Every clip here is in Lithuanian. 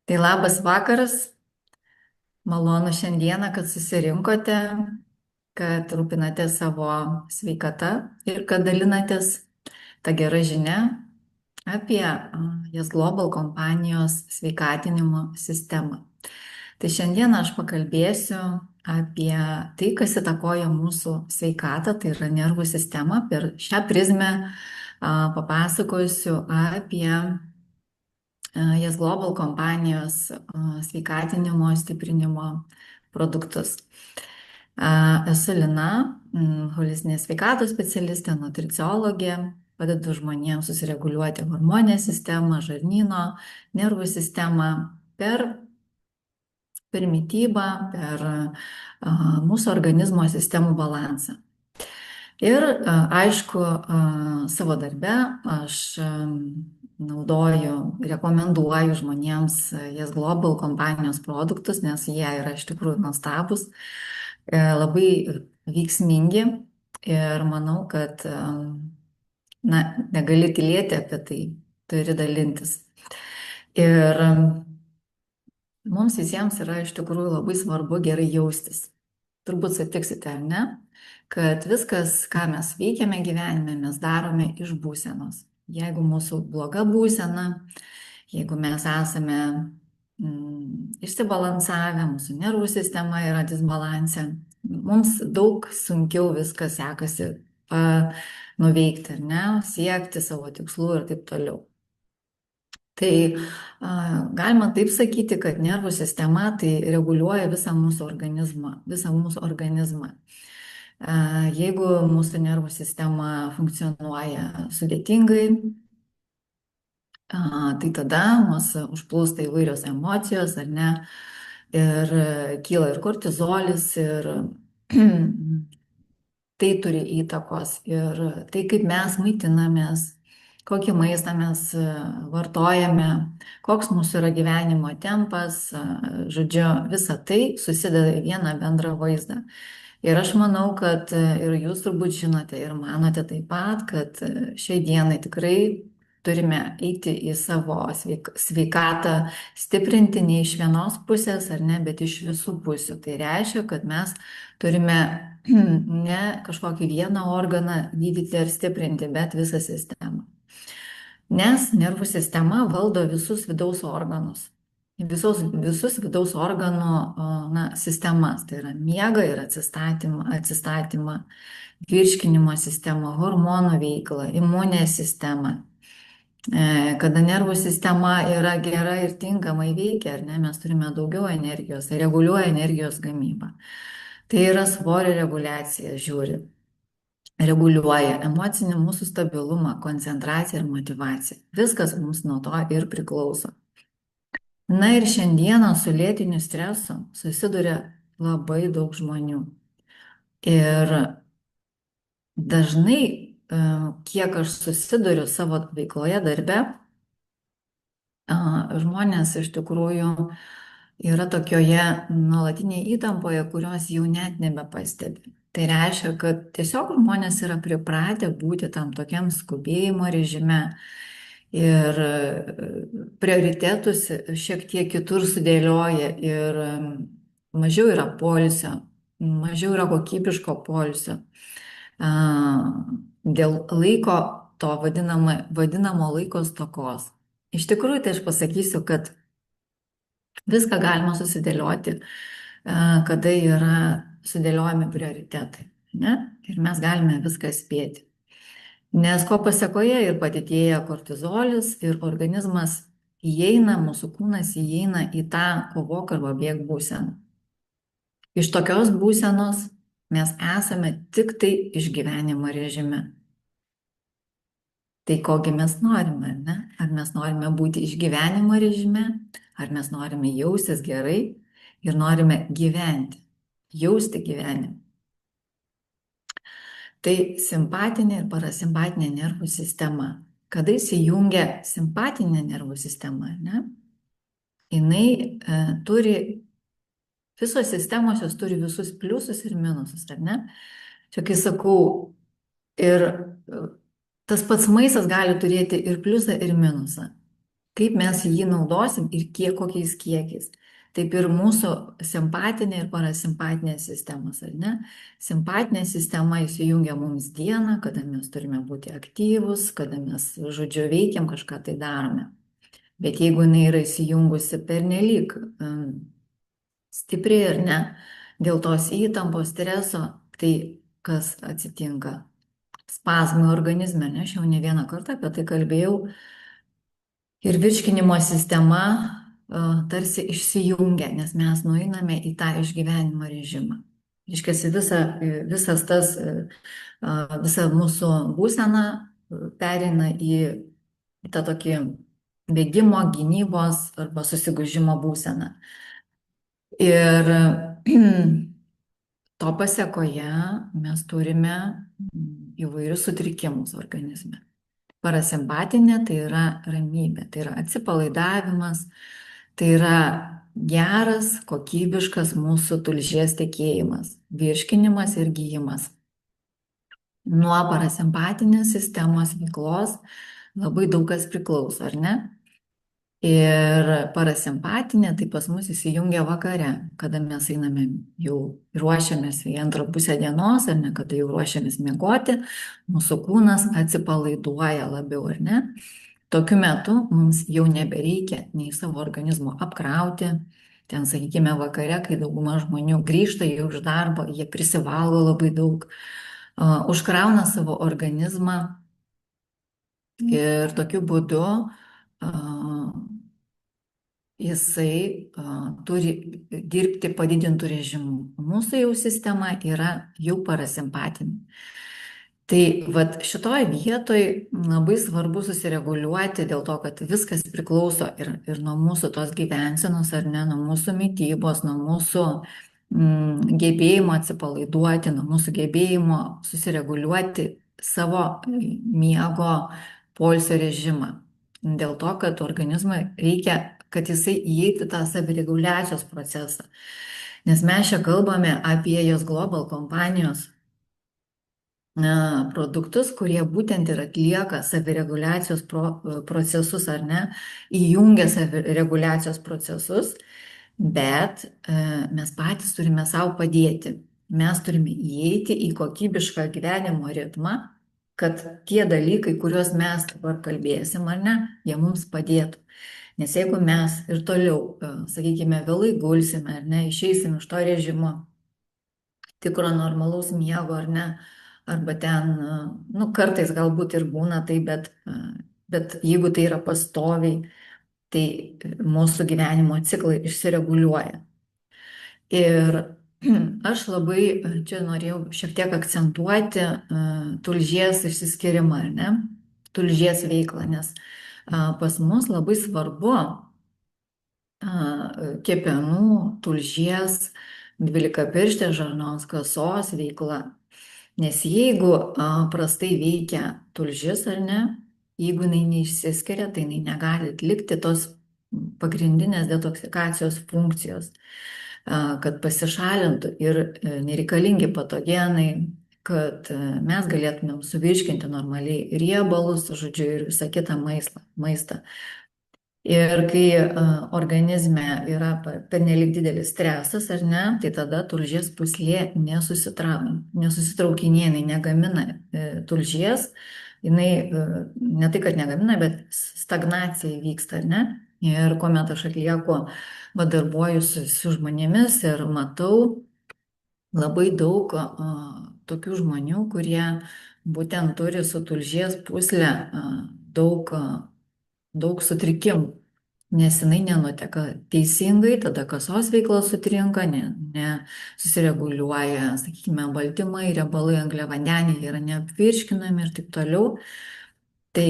Tai labas vakaras, malonu šiandieną, kad susirinkote, kad rūpinatės savo sveikata ir kad dalinatės tą gerą žinią apie Yes Global kompanijos sveikatinimo sistemą. Tai šiandieną aš pakalbėsiu apie tai, kas įtakoja mūsų sveikatą, tai yra nervų sistema. Per šią prizmę papasakosiu apie Yes Global kompanijos sveikatinimo stiprinimo produktus. Esu Lina, holistinė sveikatos specialistė, nutriciologė, padedu žmonėms susireguliuoti hormoninę sistemą, žarnyno, nervų sistemą per mitybą, per mūsų organizmo sistemų balansą. Ir aišku, savo darbe aš rekomenduoju žmonėms Yes Global kompanijos produktus, nes jie yra iš tikrųjų nuostabus, labai veiksmingi ir manau, kad negali tylėti apie tai, turi dalintis. Ir mums visiems yra iš tikrųjų labai svarbu gerai jaustis. Turbūt sutiksite, ar ne, kad viskas, ką mes veikiame gyvenime, mes darome iš būsenos. Jeigu mūsų bloga būsena, jeigu mes esame išsibalansavę, mūsų nervų sistema yra disbalanse, mums daug sunkiau viskas sekasi nuveikti, ar ne, siekti savo tikslų ir taip toliau. Tai galima taip sakyti, kad nervų sistema tai reguliuoja visą mūsų organizmą. Jeigu mūsų nervų sistema funkcionuoja sudėtingai, tai tada mūsų užplūsta įvairios emocijos, ar ne, ir kyla ir kortizolis, ir tai turi įtakos, ir tai, kaip mes maitinamės, kokį maistą mes vartojame, koks mūsų yra gyvenimo tempas, žodžiu, visa tai susideda į vieną bendrą vaizdą. Ir aš manau, kad ir jūs turbūt žinote ir manote taip pat, kad šiai dienai tikrai turime eiti į savo sveikatą, stiprinti ne iš vienos pusės ar ne, bet iš visų pusių. Tai reiškia, kad mes turime ne kažkokį vieną organą gydyti ar stiprinti, bet visą sistemą. Nes nervų sistema valdo visus vidaus organus. Visus vidaus organų sistemas, tai yra miegą ir atsistatymą, virškinimo sistemą, hormonų veiklą, imuninę sistemą. Kada nervų sistema yra gera ir tinkamai veikia, ar ne, mes turime daugiau energijos, tai reguliuoja energijos gamybą. Tai yra svorio reguliacija, žiūri. Reguliuoja emocinį mūsų stabilumą, koncentraciją ir motyvaciją. Viskas mums nuo to ir priklauso. Na ir šiandieną su lėtiniu stresu susiduria labai daug žmonių. Ir dažnai, kiek aš susiduriu savo veikloje darbe, žmonės iš tikrųjų yra tokioje nuolatinėje įtampoje, kurios jau net nebepastebi. Tai reiškia, kad tiesiog žmonės yra pripratę būti tam tokiam skubėjimo režime ir prioritetus šiek tiek kitur sudėlioja ir mažiau yra poilsio, mažiau yra kokybiško poilsio. Dėl laiko, to vadinamo laiko stokos. Iš tikrųjų, tai aš pasakysiu, kad viską galima susidėlioti, kada yra sudėliojami prioritetai, ne? Ir mes galime viską spėti. Nes ko pasekoje ir padidėja kortizolis ir organizmas įeina, mūsų kūnas įeina į tą kovok arba bėk būseną. Iš tokios būsenos mes esame tik tai išgyvenimo režime. Tai kogi mes norime, ne? Ar mes norime būti išgyvenimo režime, ar mes norime jaustis gerai ir norime gyventi, jausti gyvenimą. Tai simpatinė ir parasimpatinė nervų sistema. Kada įsijungia simpatinė nervų sistema, ne? Jinai turi, visos sistemos jos turi visus pliusus ir minusus, ar ne? Čia kai sakau, ir tas pats maistas gali turėti ir pliusą, ir minusą. kaip mes jį naudosim ir kokiais kiekiais. Taip ir mūsų simpatinė ir parasimpatinė sistemos, ar ne? Simpatinė sistema įsijungia mums dieną, kada mes turime būti aktyvus, kada mes, žodžiu, veikiam, kažką tai darome. Bet jeigu jinai yra įsijungusi pernelyg stipriai, ar ne, dėl tos įtampos, streso, tai kas atsitinka? Spazmai organizme, ne, aš jau ne vieną kartą apie tai kalbėjau, ir virškinimo sistema tarsi išsijungia, nes mes nueiname į tą išgyvenimo režimą. Iškesi visas tas, visa mūsų būsena pereina į tą tokį bėgimo, gynybos arba susigūžimo būseną. Ir to pasiekoje mes turime įvairius sutrikimus organizme. Parasimpatinė tai yra ramybė, tai yra atsipalaidavimas, tai yra geras, kokybiškas mūsų tulžies tekėjimas, virškinimas ir gyjimas. Nuo parasimpatinės sistemos veiklos labai daug kas priklauso, ar ne? Ir parasimpatinė tai pas mus įsijungia vakare, kada mes einame jau ruošiamės į antrą pusę dienos, ar ne, kada jau ruošiamės miegoti, mūsų kūnas atsipalaiduoja labiau, ar ne? Tokiu metu mums jau nebereikia nei savo organizmo apkrauti. Ten, sakykime, vakare, kai dauguma žmonių grįžta jau iš darbo, jie prisivalgo labai daug, užkrauna savo organizmą ir tokiu būdu jisai turi dirbti padidintų režimų. Mūsų jau sistema yra jau parasimpatinė. Tai vat šitoj vietoj labai svarbu susireguliuoti dėl to, kad viskas priklauso ir nuo mūsų tos gyvensenos, ar ne, nuo mūsų mitybos, nuo mūsų gebėjimo atsipalaiduoti, nuo mūsų gebėjimo susireguliuoti savo miego poilsio režimą. Dėl to, kad organizmui reikia, kad jisai įeitų tą savireguliacijos procesą. Nes mes čia kalbame apie jos Global kompanijos produktus, kurie būtent ir atlieka savireguliacijos procesus, ar ne, įjungia savireguliacijos procesus, bet mes patys turime savo padėti. Mes turime įeiti į kokybišką gyvenimo ritmą, kad tie dalykai, kuriuos mes dabar kalbėsim, ar ne, jie mums padėtų. Nes jeigu mes ir toliau, sakykime, vėlai gulsime, ar ne, išeisim iš to režimo tikro normalaus miego, ar ne, arba ten, nu, kartais galbūt ir būna tai, bet jeigu tai yra pastoviai, tai mūsų gyvenimo ciklai išsireguliuoja. Ir aš labai čia norėjau šiek tiek akcentuoti tulžies išsiskyrimą, ar ne, tulžies veiklą, nes pas mus labai svarbu kepenų, tulžies, dvylikapirštės žarnos kasos veikla. Nes jeigu prastai veikia tulžis, ar ne, jeigu jinai neišsiskiria, tai jinai negali atlikti tos pagrindinės detoksikacijos funkcijos, kad pasišalintų ir nereikalingi patogenai, kad mes galėtumėm suvirškinti normaliai riebalus, žodžiu, ir visą kitą maistą. Ir kai organizme yra pernelyg didelis stresas, ar ne, tai tada tulžies pūslė nesusitraukinėja, jinai negamina tulžies, jinai ne tai, kad negamina, bet stagnacija vyksta, ar ne. Ir kuomet aš atlieku, darbuojuosi su žmonėmis ir matau labai daug tokių žmonių, kurie būtent turi su tulžies pūslė daug sutrikimų, nes jinai nenuteka teisingai, tada kasos veikla sutrinka, nesusireguliuoja, sakykime, baltymai, riebalai, angliavandeniai yra neapvirškinami ir taip toliau. Tai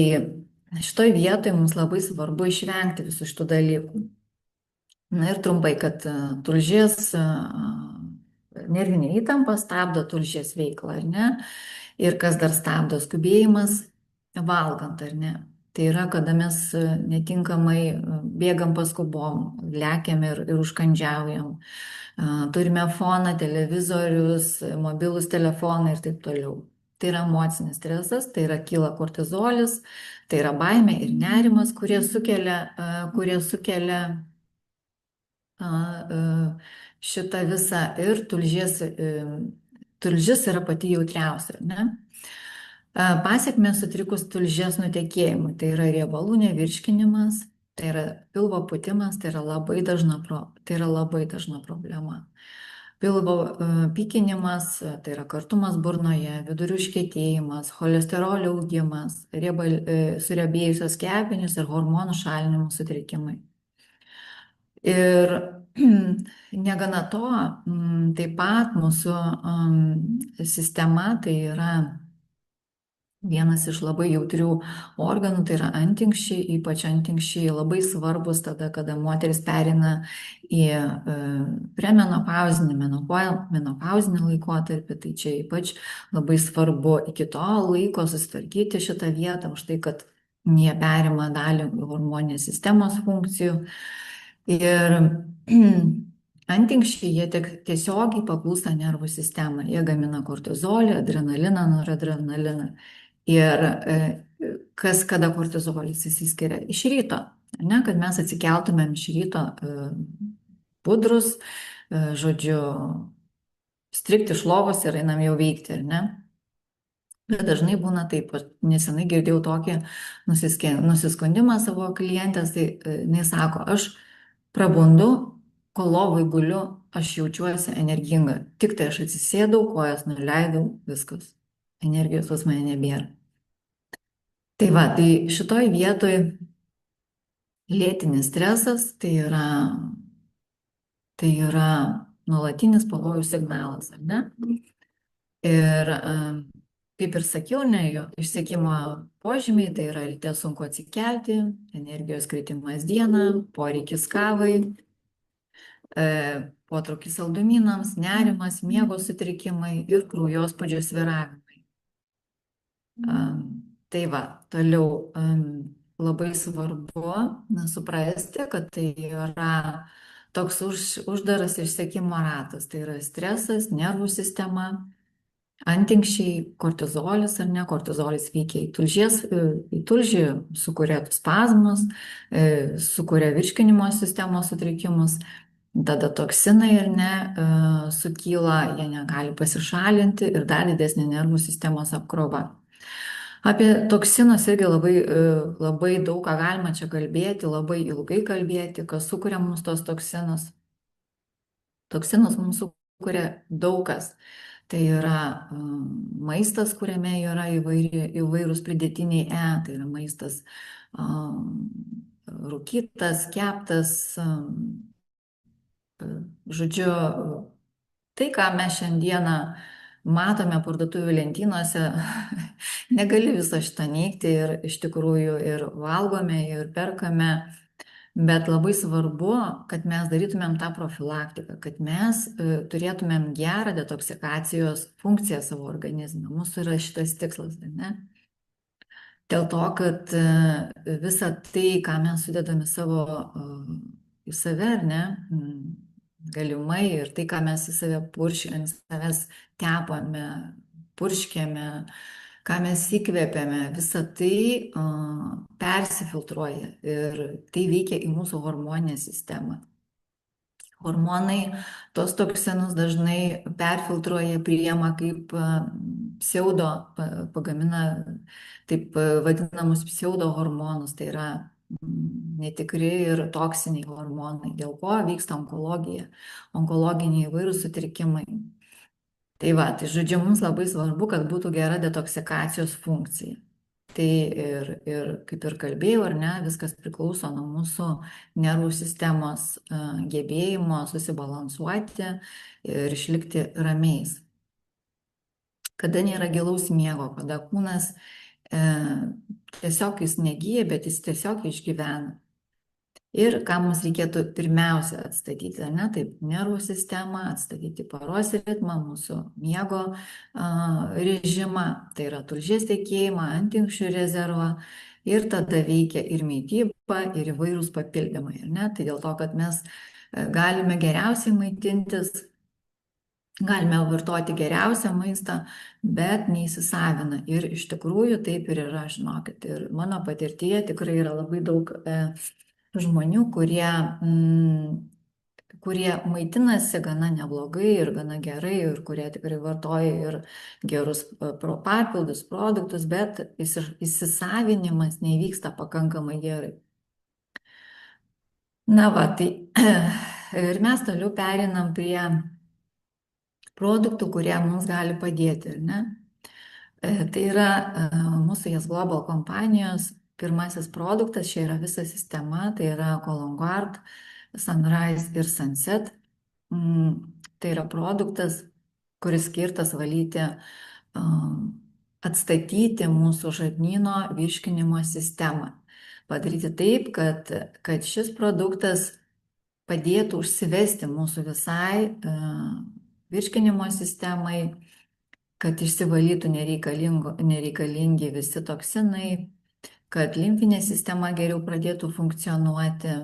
šitoj vietoj mums labai svarbu išvengti visų šitų dalykų. Na ir trumpai, kad tulžies nervinė įtampa stabdo tulžies veiklą, ar ne? Ir kas dar stabdo skubėjimas valgant, ar ne? Tai yra, kada mes netinkamai bėgam paskubom, lekiam ir užkandžiaujam, turime foną, televizorius, mobilus telefonai ir taip toliau. Tai yra emocinis stresas, tai yra kyla kortizolis, tai yra baimė ir nerimas, kurie sukelia šitą visą ir tulžis yra pati jautriausia, ne? Pasiekmes sutrikus tulžies nutekėjimui, tai yra riebalų nevirškinimas, tai yra pilvo pūtimas, tai yra labai dažna problema. Pilvo pykinimas, tai yra kartumas burnoje, vidurių užkietėjimas, cholesterolio augimas, suriebėjusios kepenys ir hormonų šalinimo sutrikimai. Ir negana to, taip pat mūsų sistema tai yra vienas iš labai jautrių organų, tai yra antinksčiai, ypač antinksčiai labai svarbus tada, kada moteris perina į premenopauzinį, menopauzinį laikotarpį, tai čia ypač labai svarbu iki to laiko susitvarkyti šitą vietą, už tai, kad jie perima dalį hormoninės sistemos funkcijų. Ir antinksčiai jie tiesiogiai paklūsta nervų sistemai, jie gamina kortizolį, adrenaliną, noradrenaliną. Ir kada kortizolis įsiskiria iš ryto, ne, kad mes atsikeltumėm iš ryto budrus, žodžiu, strikti iš lovos ir einam jau veikti, ar ne? Bet dažnai būna taip, nesenai girdėjau tokį nusiskundimą savo klientės, tai jinai sako, aš prabundu, kol lovai guliu, aš jaučiuosi energinga, tik tai aš atsisėdau, kojas nuleidau, viskas, energijos pas mane nebėra. Tai va, tai šitoj vietoj lėtinis stresas tai yra nuolatinis pavojų signalas, ar ne? Ir kaip ir sakiau, jo išsekimo požymiai tai yra ryte sunku atsikelti, energijos kritimas dieną, poreikis kavai, potraukis saldumynams, nerimas, miego sutrikimai ir kraujospūdžio svyravimai. Tai va, toliau labai svarbu suprasti, kad tai yra toks uždaras išsekimo ratas, tai yra stresas, nervų sistema, antinksčiai, kortizolis ar ne, kortizolis veikia į tulžį, sukuria spazmus, sukuria virškinimo sistemos sutrikimus, tada toksinai ar ne sukyla, jie negali pasišalinti ir dar didesnė nervų sistemos apkrova. Apie toksinus irgi labai daug ką galima čia kalbėti, labai ilgai kalbėti, kas sukuria mums tos toksinus. Toksinus mums sukuria daug kas. Tai yra maistas, kuriame yra įvairūs pridėtiniai tai yra maistas rūkytas, keptas, žodžiu, tai, ką mes šiandieną matome parduotuvių lentynose, negali viso šitą neigti ir iš tikrųjų ir valgome, ir perkame, bet labai svarbu, kad mes darytumėm tą profilaktiką, kad mes turėtumėm gerą detoksikacijos funkciją savo organizme. Mūsų yra šitas tikslas, ne? Dėl to, kad visa tai, ką mes sudedame į save, ar ne, galimai ir tai, ką mes į save ant savęs tepame, purškiame, ką mes įkvepiame, visa tai persifiltruoja ir tai veikia į mūsų hormoninę sistemą. Hormonai tos toksinus dažnai perfiltruoja, priima kaip pagamina taip vadinamus pseudohormonus, tai yra netikri ir toksiniai hormonai, dėl ko vyksta onkologija, onkologiniai įvairūs sutrikimai. Tai va, tai žodžiu, mums labai svarbu, kad būtų gera detoksikacijos funkcija. Tai ir kaip ir kalbėjau, ar ne, viskas priklauso nuo mūsų nervų sistemos gebėjimo susibalansuoti ir išlikti ramiais. Kada nėra gilaus miego, kada kūnas tiesiog jis negyja, bet jis tiesiog išgyvena. Ir ką mums reikėtų pirmiausia atstatyti, ne, taip, nervų sistemą, atstatyti paros ritmą, mūsų miego režimą, tai yra tulžies tekėjimą, antinksčių rezervą, ir tada veikia ir mityba, ir įvairūs papildymai, ne, tai dėl to, kad mes galime geriausiai maitintis Galime vartoti geriausią maistą, bet neįsisavina. Ir iš tikrųjų taip ir yra, žinokit. Ir mano patirtyje tikrai yra labai daug žmonių, kurie maitinasi gana neblogai ir gana gerai, ir kurie tikrai vartoja ir gerus papildus produktus, bet įsisavinimas nevyksta pakankamai gerai. Na va, tai ir mes toliau perinam prie produktų, kurie mums gali padėti, ar ne? Tai yra mūsų Yes Global kompanijos pirmasis produktas, čia yra visa sistema, tai yra Colongard, Sunrise ir Sunset. Tai yra produktas, kuris skirtas valyti, atstatyti mūsų žarnyno virškinimo sistemą. Padaryti taip, kad šis produktas padėtų užsivesti mūsų visai virškinimo sistemai, kad išsivalytų nereikalingi visi toksinai, kad limfinė sistema geriau pradėtų funkcionuoti,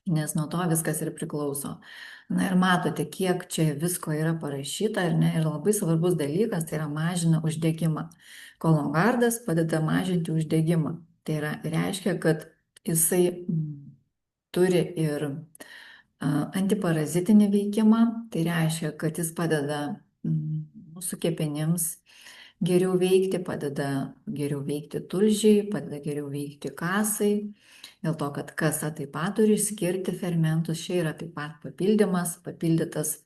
nes nuo to viskas ir priklauso. Na ir matote, kiek čia visko yra parašyta, ar ne? Ir labai svarbus dalykas, tai yra mažina uždegimą. Kolongardas padeda mažinti uždegimą. Tai reiškia, kad jisai turi ir antiparazitinį veikimą, tai reiškia, kad jis padeda mūsų kepenims geriau veikti, padeda geriau veikti tulžiai, padeda geriau veikti kasai, dėl to, kad kasa taip pat turi skirti fermentus, čia yra taip pat papildytas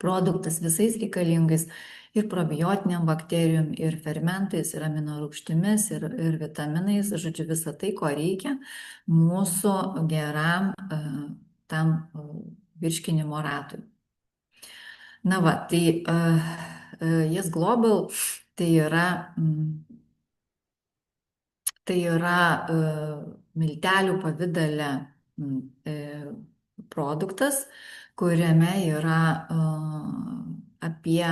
produktas visais reikalingais ir probiotiniam bakterijom, ir fermentais, ir aminorūgštimis, ir vitaminais, žodžiu, visą tai, ko reikia mūsų geram tam virškinimo ratui. Na va, tai Yes Global tai yra miltelių pavidale produktas, kuriame yra apie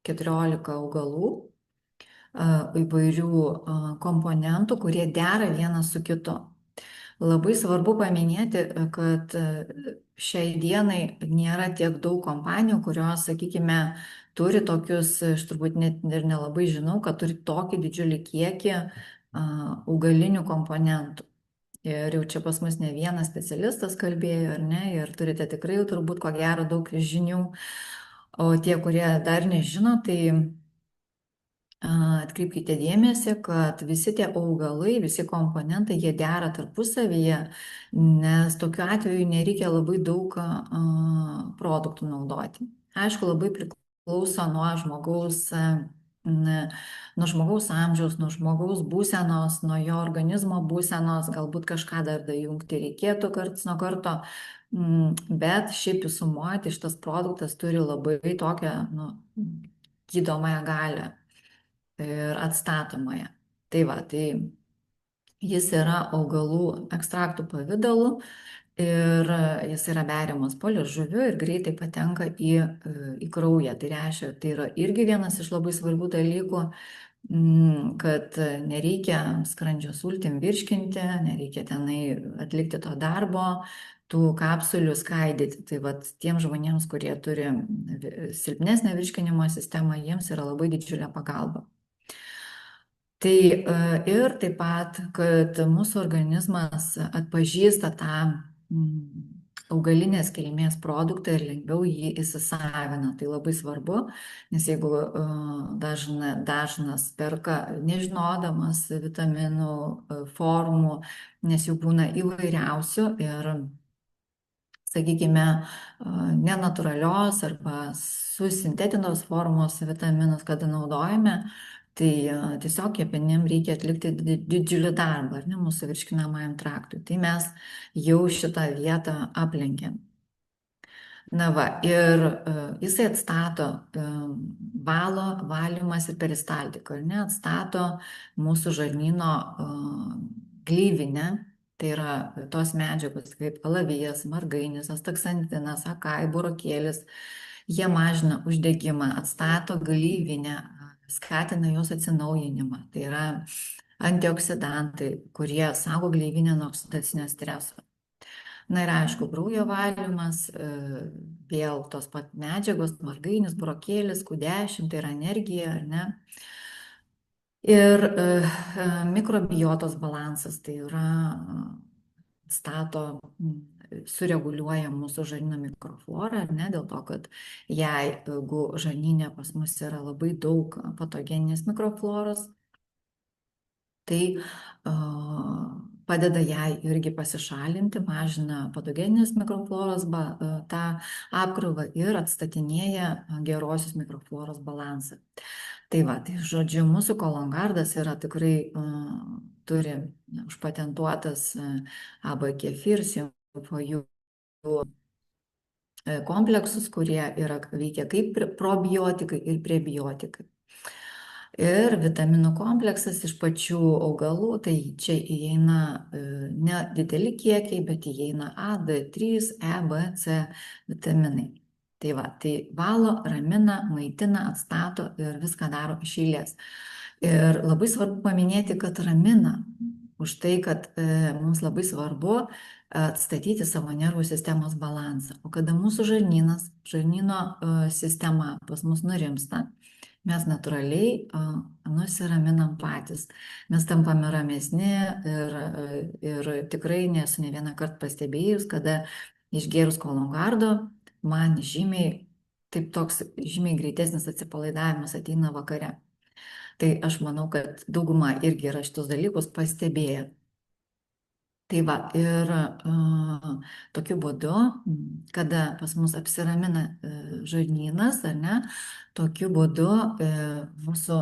14 augalų, įvairių komponentų, kurie dera vienas su kitu. Labai svarbu paminėti, kad šiai dienai nėra tiek daug kompanijų, kurios, sakykime, turi tokius, aš turbūt net ir nelabai žinau, kad turi tokį didžiulį kiekį augalinių komponentų. Ir jau čia pas mus ne vienas specialistas kalbėjo, ar ne, ir turite tikrai jau turbūt ko gero daug žinių, o tie, kurie dar nežino, tai atkreipkite dėmesį, kad visi tie augalai, visi komponentai, jie dera tarpusavyje, nes tokiu atveju nereikia labai daug produktų naudoti. Aišku, labai priklauso nuo žmogaus amžiaus, nuo žmogaus būsenos, nuo jo organizmo būsenos, galbūt kažką dar dajungti reikėtų karts nuo karto, bet šiaip sumuoti šitas produktas turi labai tokią gydomąją galią ir atstatomąją. Tai va, tai jis yra augalų ekstraktų pavidalu ir jis yra beriamas po liežuviu ir greitai patenka į kraują. Tai reiškia, tai yra irgi vienas iš labai svarbių dalykų, kad nereikia skrandžio sultim virškinti, nereikia tenai atlikti to darbo, tų kapsulių skaidyti. Tai vat tiem žmonėms, kurie turi silpnesnę virškinimo sistemą, jiems yra labai didžiulė pagalba. Tai ir taip pat, kad mūsų organizmas atpažįsta tą augalinės kilmės produktą ir lengviau jį įsisavina. Tai labai svarbu, nes jeigu dažnas perka nežinodamas vitaminų formų, nes jų būna įvairiausių ir, sakykime, nenatūralios arba susintetintos formos vitaminus, kada naudojame, tai tiesiog kepenim reikia atlikti didžiulį darbą, ar ne, mūsų virškinamajam traktui. Tai mes jau šitą vietą aplenkėm. Na va, ir jisai atstato valymas ir peristaltika, ar ne, atstato mūsų žarnyno gleivinę. Tai yra tos medžiagos kaip alavijas, margainis, astaksantinas, akai, burokėlis. Jie mažina uždegimą, atstato gleivinę, skatina jos atsinaujinimą. Tai yra antioksidantai, kurie saugo gleivinę nuo oksidacinio streso. Na ir aišku, kraujo valymas, vėl tos pat medžiagos, margainis, burokėlis, Q10, tai yra energija, ar ne? Ir mikrobiotos balansas, tai yra stato, sureguliuoja mūsų žarnyno mikroflorą, ar ne, dėl to, kad jeigu žarnyne pas mus yra labai daug patogeninės mikrofloros, tai padeda jai irgi pasišalinti, mažina patogeninės mikrofloros tą apkrovą ir atstatinėja gerosios mikrofloros balansą. Tai va, tai žodžiu, mūsų kolongardas yra tikrai turi užpatentuotas AB kefir, simfojų kompleksus, kurie veikia kaip probiotikai ir prebiotikai. Ir vitaminų kompleksas iš pačių augalų, tai čia įeina ne dideli kiekiai, bet įeina A, D3, E, B, C vitaminai. Tai va, tai valo, ramina, maitina, atstato ir viską daro iš eilės. Ir labai svarbu paminėti, kad ramina už tai, kad mums labai svarbu atstatyti savo nervų sistemos balansą. O kada mūsų žarnyno sistema pas mus nurimsta, mes natūraliai nusiraminam patys. Mes tampame ramesni ir tikrai nesu ne vieną kartą pastebėjus, kada išgėrus kolongardo, man toks žymiai greitesnis atsipalaidavimas ateina vakare. Tai aš manau, kad dauguma irgi yra šitus dalykus pastebėję. Tai va, ir tokiu būdu, kada pas mus apsiramina žarnynas, ar ne, tokiu būdu mūsų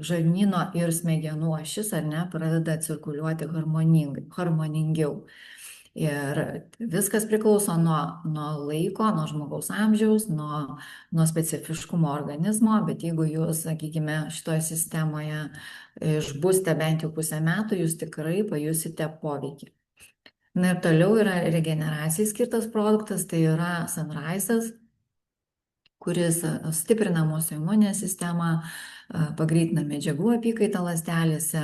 žarnyno ir smegenų ašis, ar ne, pradeda cirkuliuoti harmoningiau. Ir viskas priklauso nuo laiko, nuo žmogaus amžiaus, nuo specifiškumo organizmo, bet jeigu jūs, sakykime, šitoje sistemoje išbūsite bent jau pusę metų, jūs tikrai pajusite poveikį. Na ir toliau yra regeneracijai skirtas produktas, tai yra Sunrise'as, kuris stiprina mūsų imuninę sistemą, pagreitina medžiagų apykaitą ląstelėse,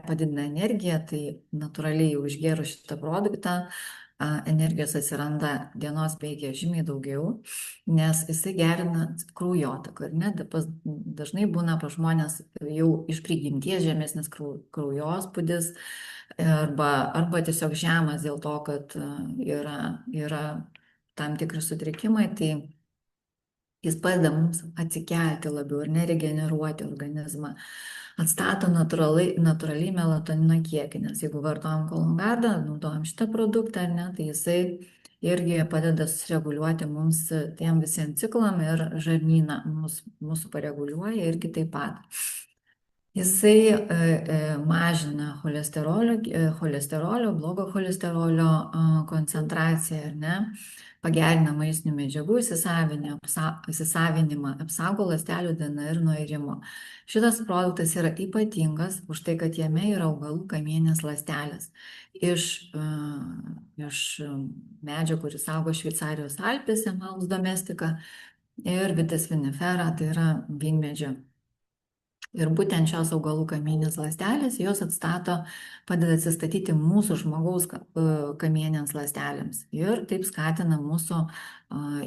padidina energiją, tai natūraliai jau išgėrus šitą produktą, energijos atsiranda dienos bėgyje žymiai daugiau, nes jisai gerina kraujotaką. Dažnai būna pas žmonės jau iš prigimties žemesnis kraujospūdis arba tiesiog žemas dėl to, kad yra tam tikri sutrikimai, tai jis padeda mums atsikelti labiau ir neregeneruoti organizmą. Atstato natūraliai melatonino kiekį, nes jeigu vartojam kolongardą, naudojam šitą produktą, ar ne, tai jisai irgi padeda sureguliuoti mums tiem visiems ciklam ir žarnyną mūsų pareguliuoja irgi taip pat. Jisai mažina cholesterolio, blogo cholesterolio koncentraciją, ar ne, pagerina maistinių medžiagų įsisavinimą, apsaugo ląstelių DNR nuo irimo. Šitas produktas yra ypatingas už tai, kad jame yra augalų kamieninės ląstelės iš medžio, kuris augo Šveicarijos Alpėse, Malus domestika, ir Vitis vinifera, tai yra vynmedžio. Ir būtent šios augalų kamieninės ląstelės, jos padeda atsistatyti mūsų žmogaus kamieninėms ląstelėms ir taip skatina mūsų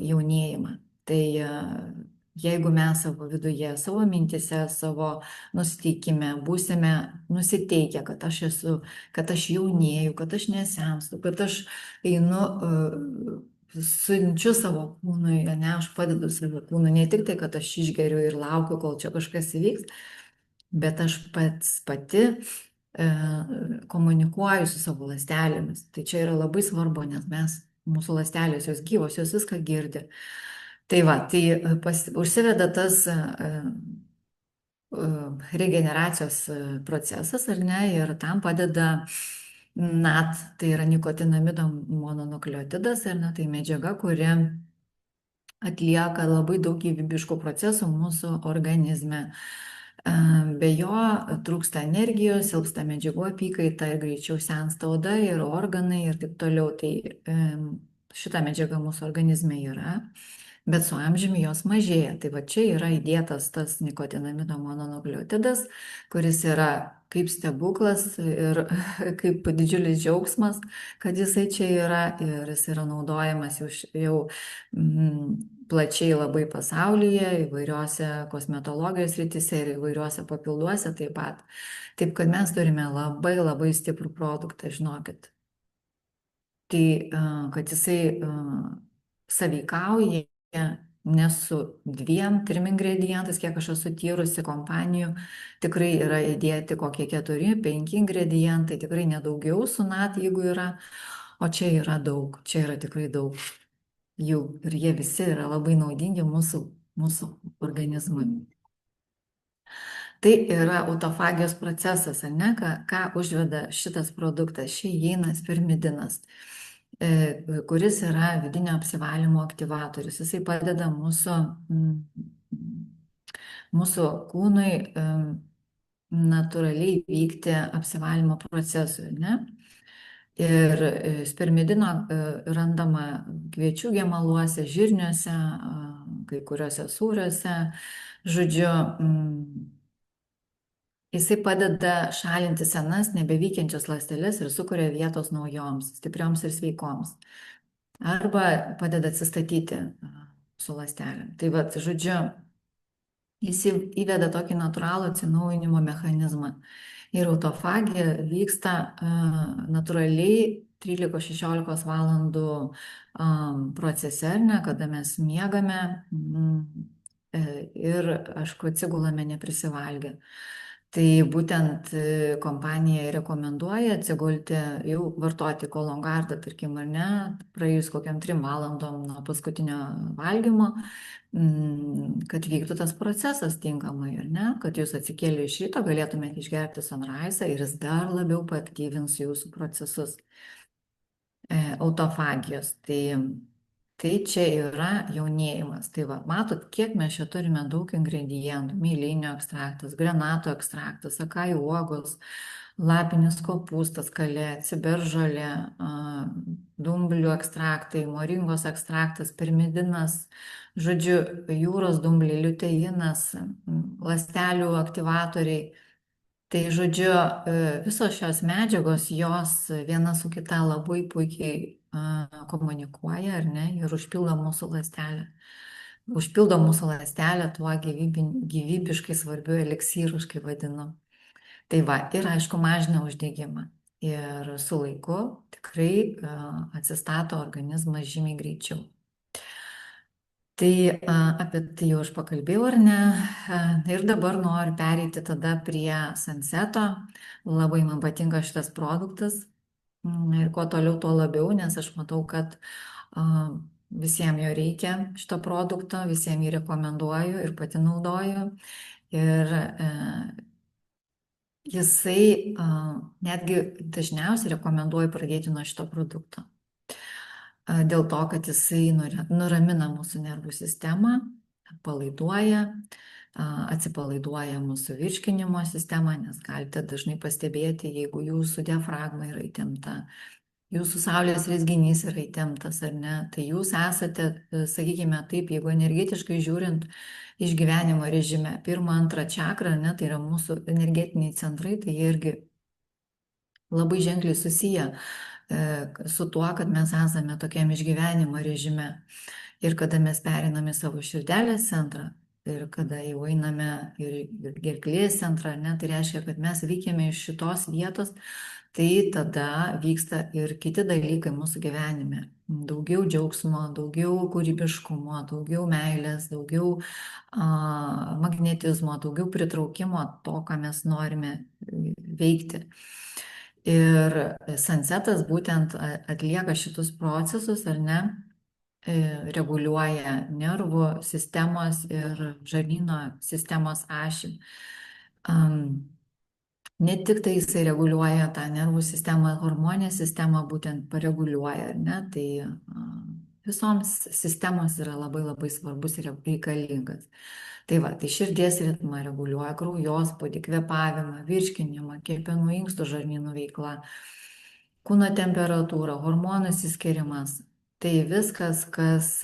jaunėjimą. Tai jeigu mes savo viduje, savo mintise, savo nusiteikime būsime nusiteikę, kad aš jaunėju, kad aš nesenstu, kad aš einu siunčiu savo kūnui, ne, aš padedu savo kūnui, ne tik tai, kad aš išgeriu ir laukiu, kol čia kažkas įvyks, bet aš pati komunikuoju su savo ląstelėmis. Tai čia yra labai svarbu, nes mūsų ląstelės, jos gyvos, jos viską girdi. Tai va, tai užsiveda tas regeneracijos procesas, ar ne, ir tam padeda NAT, tai yra nikotinamido mononukleotidas, ar ne, tai medžiaga, kuri atlieka labai daug gyvybiškų procesų mūsų organizme. Be jo trūksta energijos, silpsta medžiagų apykaita ir greičiau sensta oda ir organai ir taip toliau. Tai šita medžiaga mūsų organizme yra, bet su amžiumi jos mažėja. Tai va čia yra įdėtas tas nikotinamido mononukleotidas, kuris yra kaip stebuklas ir kaip didžiulis džiaugsmas, kad jisai čia yra ir jis yra naudojamas jau plačiai labai pasaulyje, įvairiuose kosmetologijos rytise ir įvairiuose papilduose taip pat. Taip kad mes turime labai labai stiprų produktą, žinokit. Tai, kad jisai sąveikauja ne su dviem, trim ingredientais, kiek aš esu tyrusi kompanijų, tikrai yra įdėti kokie 4, 5 ingredientai, tikrai nedaugiau su nat, jeigu yra, o čia yra daug, čia yra tikrai daug jų ir jie visi yra labai naudingi mūsų organizmui. Tai yra autofagijos procesas, ar ne, ką užveda šitas produktas, šį įeina spermidinas, kuris yra vidinio apsivalymo aktyvatorius. Jisai padeda mūsų kūnui natūraliai vykti apsivalymo procesui, ne? Ir spermidino randama kviečių gemaluose, žirniuose, kai kuriuose sūriuose. Žodžiu, jisai padeda šalinti senas, nebeveikiančias ląsteles ir sukuria vietos naujoms, stiprioms ir sveikoms. Arba padeda atsistatyti su ląstelėm. Tai va, žodžiu, jis įveda tokį natūralų atsinaujinimo mechanizmą. Ir autofagija vyksta natūraliai 13-16 valandų procese, ne, kada mes miegame ir, aišku, atsigulame neprisivalgę. Tai būtent kompanija rekomenduoja atsigulti, jau vartoti kolongardą, tarkim, ar ne, praėjus kokiam 3 valandom nuo paskutinio valgymo, kad vyktų tas procesas tinkamai, ar ne, kad jūs atsikėlę iš ryto galėtumėte išgerti sunrise ir jis dar labiau paaktyvins jūsų procesus autofagijos. Tai čia yra jaunėjimas. Tai va, matot, kiek mes čia turime daug ingredientų. Mėlynių ekstraktas, granato ekstraktas, akajų uogos, lapinis kopūstas, kalė, ciberžolė, dumblių ekstraktai, moringos ekstraktas, pirmidinas, žodžiu, jūros dumbliai, liuteinas, ląstelių aktyvatoriai. Tai, žodžiu, visos šios medžiagos, jos viena su kita labai puikiai komunikuoja, ar ne, ir užpildo mūsų ląstelę. Užpildo mūsų ląstelę tuo gyvybiškai svarbiu eliksyru, aš kaip vadinu. Tai va, ir aišku, mažina uždegimą. Ir su laiku tikrai atsistato organizmas žymiai greičiau. Tai apie tai jau aš pakalbėjau, ar ne? Ir dabar noriu pereiti tada prie Sunseto. Labai man patinka šitas produktas. Ir kuo toliau, tuo labiau, nes aš matau, kad visiems jo reikia šito produkto, visiems jį rekomenduoju ir pati naudoju. Ir jisai netgi dažniausiai rekomenduoju pradėti nuo šito produkto. Dėl to, kad jisai nuramina mūsų nervų sistemą, atpalaiduoja, atsipalaiduoja mūsų virškinimo sistemą, nes galite dažnai pastebėti, jeigu jūsų diafragma yra įtempta, jūsų saulės rezginys yra įtemptas ar ne, tai jūs esate, sakykime taip, jeigu energetiškai žiūrint išgyvenimo režime, 1-2 čakrą, ne, tai yra mūsų energetiniai centrai, tai jie irgi labai ženkliai susiję su tuo, kad mes esame tokiam išgyvenimo režime. Ir kada mes periname savo širdelės centrą ir kada jau einame ir gerklės centrą, ne, tai reiškia, kad mes veikiame iš šitos vietos, tai tada vyksta ir kiti dalykai mūsų gyvenime. Daugiau džiaugsmo, daugiau kūrybiškumo, daugiau meilės, daugiau magnetizmo, daugiau pritraukimo to, ką mes norime veikti. Ir Sunsetas būtent atlieka šitus procesus, ar ne, reguliuoja nervų sistemos ir žarnyno sistemos ašį. Ne tik tai jisai reguliuoja tą nervų sistemą, hormoninę sistemą būtent pareguliuoja, ar ne, tai visoms sistemos yra labai labai svarbus ir reikalingas. Tai va, tai širdies ritmą reguliuoja, kraujospūdį, kvėpavimą, virškinimą, kepenų, inkstų žarnynų veiklą, kūno temperatūrą, hormonų išsiskyrimas. Tai viskas, kas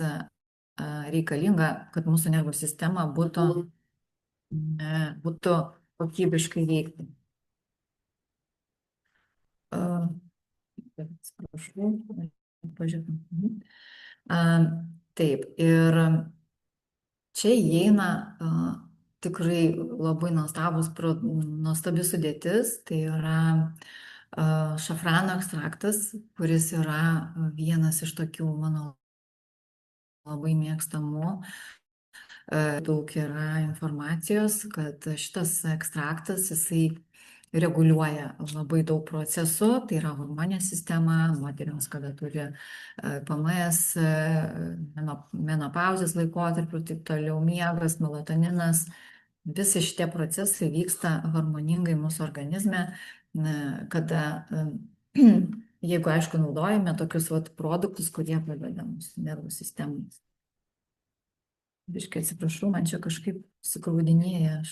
reikalinga, kad mūsų nervų sistema būtų kokybiškai veikti. Atsiprašau, pažiūrėjau. A, taip, ir čia įeina tikrai labai nuostabi sudėtis, tai yra šafrano ekstraktas, kuris yra vienas iš tokių mano labai mėgstamų. Daug yra informacijos, kad šitas ekstraktas, jisai reguliuoja labai daug procesų, tai yra hormoninė sistema, moteriams, kada turi PMS, menopauzės laikotarpiu, taip toliau miegas, melatoninas, visi šitie procesai vyksta harmoningai mūsų organizme, kada, jeigu aišku, naudojame tokius produktus, kurie padeda mūsų nervų sistemai. Biškai atsiprašau, man čia kažkaip sukraudinėja aš.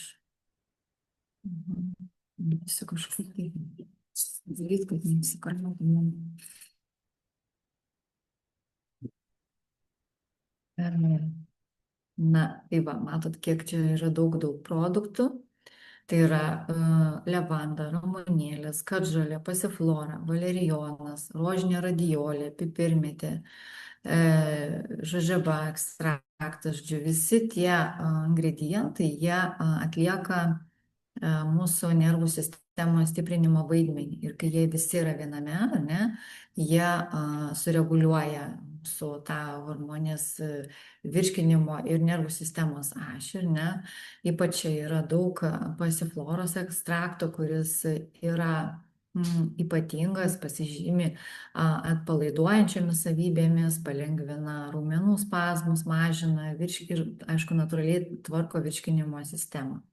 Su kažkaip tai daryt, kad neįsikarnotumėm. Na, tai va, matot, kiek čia yra daug produktų. Tai yra levanda, ramunėlės, kadžolė, pasiflora, valerijonas, rožinė radiolė, pipirmėtė, žažaba ekstraktas, žodžiu, visi tie ingredientai, jie atlieka mūsų nervų sistemos stiprinimo vaidmenį. Ir kai jie visi yra viename, ne, jie sureguliuoja su tą hormonės virškinimo ir nervų sistemos ašį, ne. Ypač čia yra daug pasifloros ekstrakto, kuris yra ypatingas, pasižymi atpalaiduojančiomis savybėmis, palengvina raumenų spazmus, mažina ir, aišku, natūraliai tvarko virškinimo sistemą.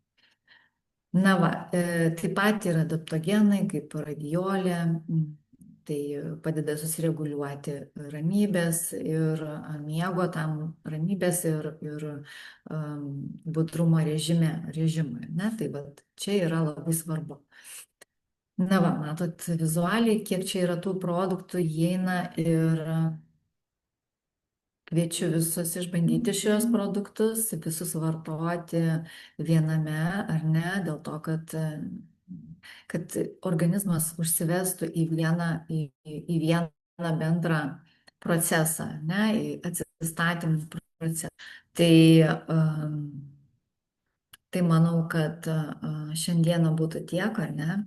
Na va, taip pat yra adaptogenai, kaip radiolė, tai padeda susireguliuoti ramybės ir miego tam ramybės ir budrumo režimui. Ne? Tai va, čia yra labai svarbu. Na va, matot, vizualiai, kiek čia yra tų produktų, įeina ir kviečiu visus išbandyti šios produktus, visus vartoti viename ar ne, dėl to, kad organizmas užsivestų į vieną bendrą procesą, ne, į atsistatymų procesą. Tai manau, kad šiandieną būtų tiek, ar ne?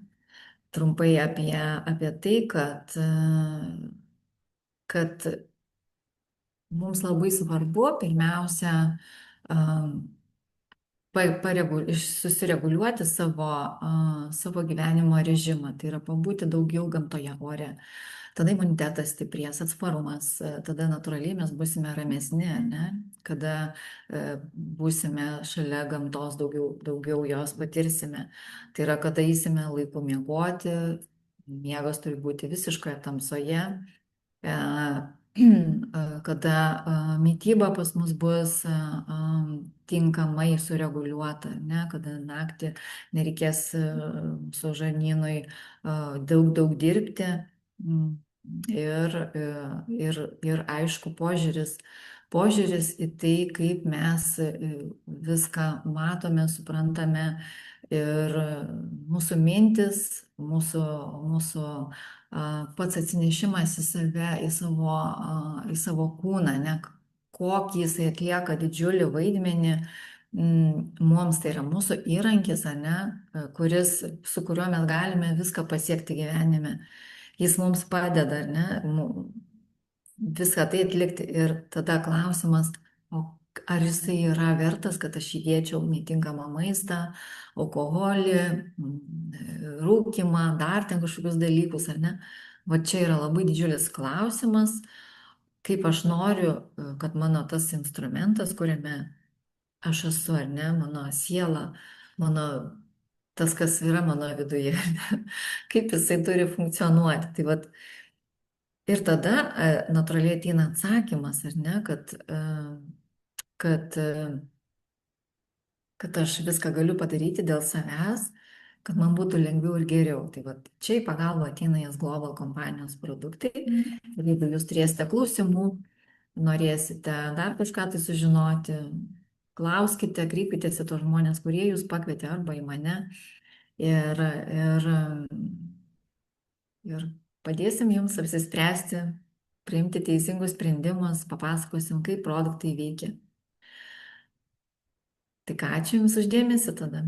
Trumpai apie tai, kad mums labai svarbu pirmiausia susireguliuoti savo gyvenimo režimą, tai yra pabūti daugiau gamtoje, ore. Tada imunitetas stiprės, atsparumas, tada natūraliai mes būsime ramesni, ne? Kada būsime šalia gamtos, daugiau jos patirsime. Tai yra, kada eisime laiku miegoti, miegas turi būti visiškoje tamsoje, kada mityba pas mus bus tinkamai sureguliuota, ne? Kada naktį nereikės su žarnynui daug dirbti ir aišku požiūris į tai, kaip mes viską matome, suprantame ir mūsų mintis, mūsų pats atsinešimas į save, į savo kūną, ne, kokį jisai atlieka didžiulį vaidmenį, mums tai yra mūsų įrankis, ne, su kuriuo mes galime viską pasiekti gyvenime. Jis mums padeda, ne, viską tai atlikti ir tada klausimas, o ar jisai yra vertas, kad aš įdėčiau netinkamą maistą, alkoholį, rūkymą, dar ten kažkokius dalykus, ar ne? Va čia yra labai didžiulis klausimas, kaip aš noriu, kad mano tas instrumentas, kuriame aš esu, ar ne, mano siela, tas, kas yra mano viduje, kaip jisai turi funkcionuoti. Tai vat, ir tada natūraliai ateina atsakymas, ar ne, kad aš viską galiu padaryti dėl savęs, kad man būtų lengviau ir geriau. Tai va, čia į pagalbą ateina Yes Global kompanijos produktai. Ir jeigu jūs turėsite klausimų, norėsite dar kažką tai sužinoti, klauskite, kreipkitės į tos žmonės, kurie jūs pakvietė arba į mane. Ir padėsim jums apsispręsti, priimti teisingus sprendimus, papasakosim, kaip produktai veikia. Tik ačiū Jums uždėmesi tada.